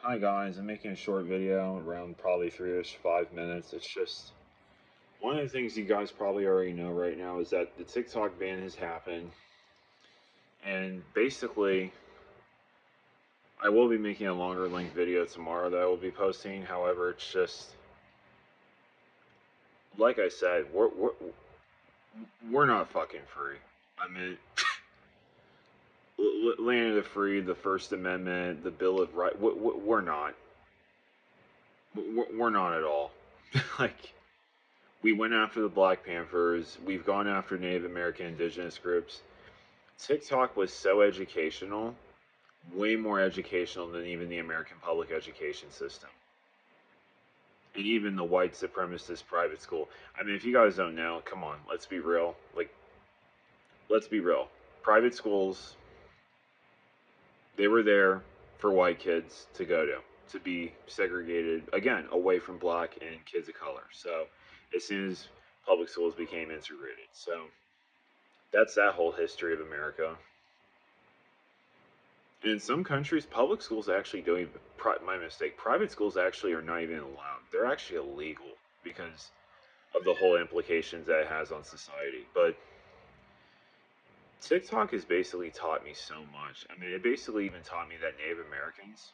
Hi guys, I'm making a short video around probably 3-ish, 5 minutes. It's just one of the things you guys probably already know right now is that the TikTok ban has happened, and basically, I will be making a longer length video tomorrow that I will be posting. However, it's just like I said, we're not fucking free. I mean, land of the free, the First Amendment, the Bill of Rights. We're not. We're not at all. Like we went after the Black Panthers. We've gone after Native American indigenous groups. TikTok was so educational, way more educational than even the American public education system. And even the white supremacist private school. I mean, if you guys don't know, come on, let's be real. Like, let's be real. Private schools, they were there for white kids to go to be segregated, again, away from black and kids of color. So, as soon as public schools became integrated. So, that's that whole history of America. In some countries, public schools actually don't even. My mistake. Private schools actually are not even allowed. They're actually illegal because of the whole implications that it has on society. But TikTok has basically taught me so much. I mean, it basically even taught me that Native Americans,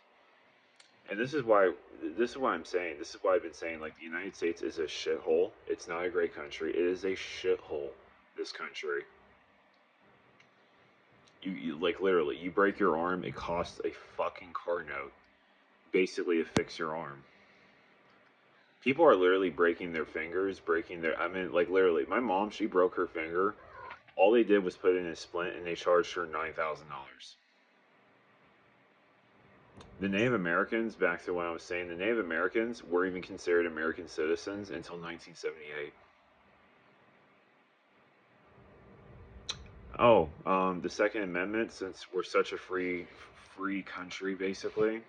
and this is why I'm saying, this is why I've been saying, like, the United States is a shithole. It's not a great country. It is a shithole. This country. You like literally, you break your arm, it costs a fucking car note basically to fix your arm. People are literally breaking their fingers, I mean, like, literally, my mom, she broke her finger. All they did was put in a splint and they charged her $9,000. The Native Americans, back to what I was saying, the Native Americans were even considered American citizens until 1978. Oh, the Second Amendment, since we're such a free country, basically.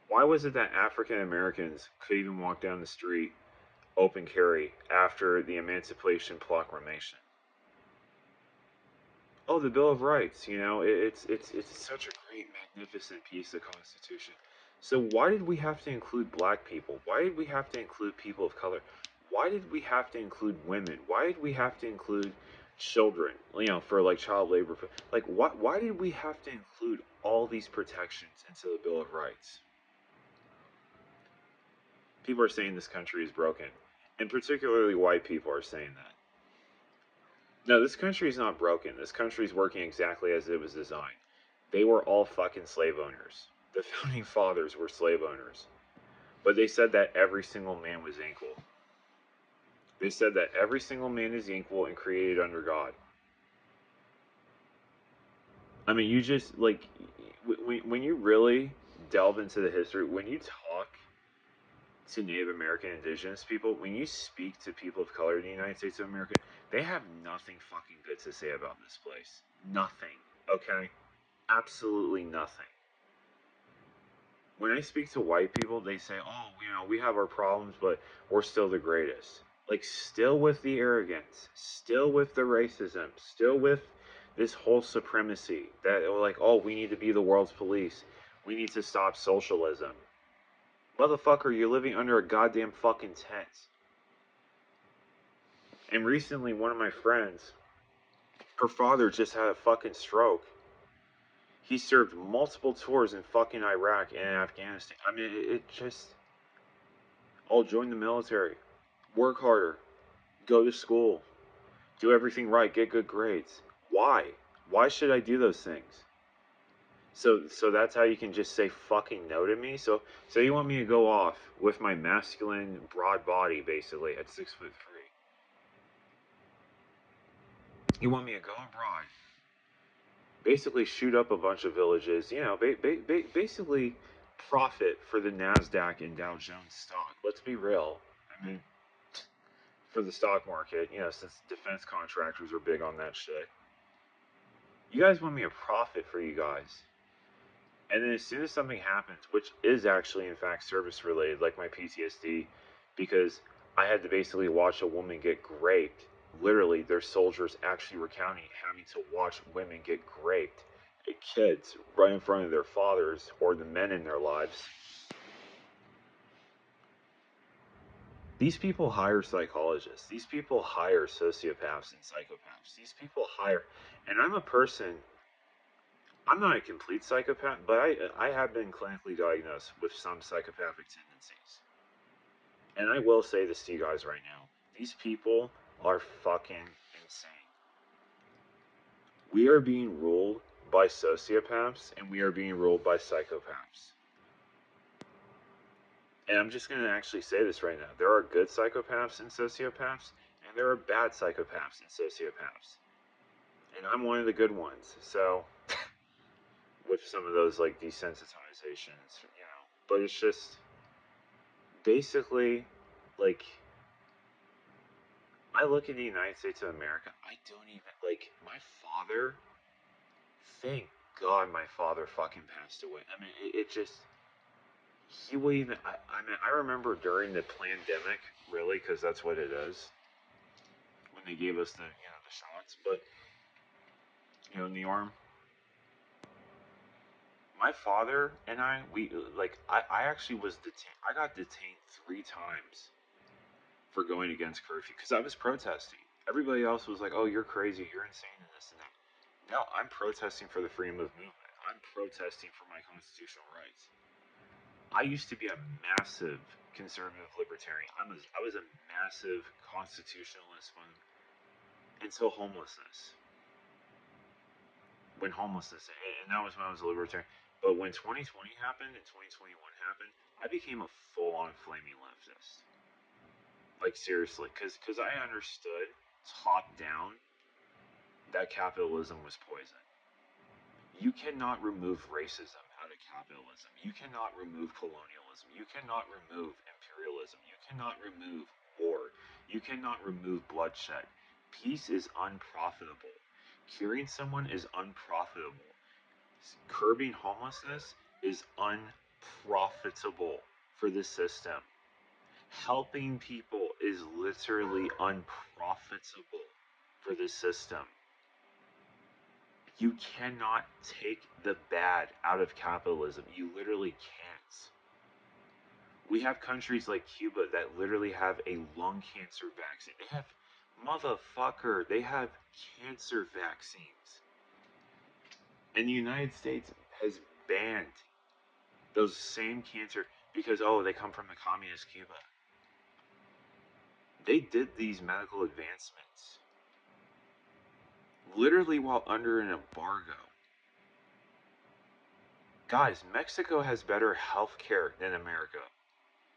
Why was it that African Americans could even walk down the street open carry after the Emancipation Proclamation? Oh, the Bill of Rights. It's such a great, magnificent piece of Constitution. So why did we have to include black people? Why did we have to include people of color? Why did we have to include women? Why did we have to include children? For like child labor. Like, why did we have to include all these protections into the Bill of Rights? People are saying this country is broken, and particularly white people are saying that. No, this country is not broken. This country is working exactly as it was designed. They were all fucking slave owners. The founding fathers were slave owners. But they said that every single man was equal. They said that every single man is equal and created under God. I mean, you just, like, when you really delve into the history, when you talk to Native American indigenous people, when you speak to people of color in the United States of America, they have nothing fucking good to say about this place. Nothing. Okay? Absolutely nothing. When I speak to white people, they say, "Oh, we have our problems, but we're still the greatest." Like, still with the arrogance, still with the racism, still with this whole supremacy that, like, "Oh, we need to be the world's police. We need to stop socialism." Motherfucker, you're living under a goddamn fucking tent. And recently, one of my friends, her father just had a fucking stroke. He served multiple tours in fucking Iraq and Afghanistan. I mean, it just. Oh, join the military. Work harder. Go to school. Do everything right. Get good grades. Why? Why should I do those things? So that's how you can just say fucking no to me? So you want me to go off with my masculine, broad body, basically, at 6'3"? You want me to go abroad, basically shoot up a bunch of villages, basically profit for the NASDAQ and Dow Jones stock. Let's be real. I mean, for the stock market, since defense contractors are big on that shit. You guys want me to profit for you guys. And then as soon as something happens, which is actually in fact service related, like my PTSD, because I had to basically watch a woman get raped. Literally, their soldiers actually recounting having to watch women get raped kids right in front of their fathers or the men in their lives. These people hire psychologists. These people hire sociopaths and psychopaths. These people hire, and I'm a person. I'm not a complete psychopath, but I have been clinically diagnosed with some psychopathic tendencies. And I will say this to you guys right now: these people are fucking insane. We are being ruled by sociopaths, and we are being ruled by psychopaths. And I'm just going to actually say this right now. There are good psychopaths and sociopaths, and there are bad psychopaths and sociopaths. And I'm one of the good ones. So, with some of those like desensitizations, you know. But it's just basically like I look at the United States of America, I don't even like my father. Thank God my father fucking passed away. I mean, it just he will even. I mean, I remember during the pandemic, really, because that's what it is when they gave us the the shots. But in the arm, my father and we like I actually was detained. I got detained 3 times for going against curfew because I was protesting. Everybody else was like, "Oh, you're crazy, you're insane, and this and that." No, I'm protesting for the freedom of movement. I'm protesting for my constitutional rights. I used to be a massive conservative libertarian. I was a massive constitutionalist until homelessness. When homelessness, and that was when I was a libertarian. But when 2020 happened and 2021 happened, I became a full-on flaming leftist. Like seriously, because I understood top down that capitalism was poison. You cannot remove racism out of capitalism. You cannot remove colonialism. You cannot remove imperialism. You cannot remove war. You cannot remove bloodshed. Peace is unprofitable. Curing someone is unprofitable. Curbing homelessness is unprofitable for the system. Helping people is literally unprofitable for the system. You cannot take the bad out of capitalism. You literally can't. We have countries like Cuba that literally have a lung cancer vaccine. They have, motherfucker, they have cancer vaccines. And the United States has banned those same cancer because, oh, they come from the communist Cuba. They did these medical advancements literally while under an embargo. Guys, Mexico has better health care than America.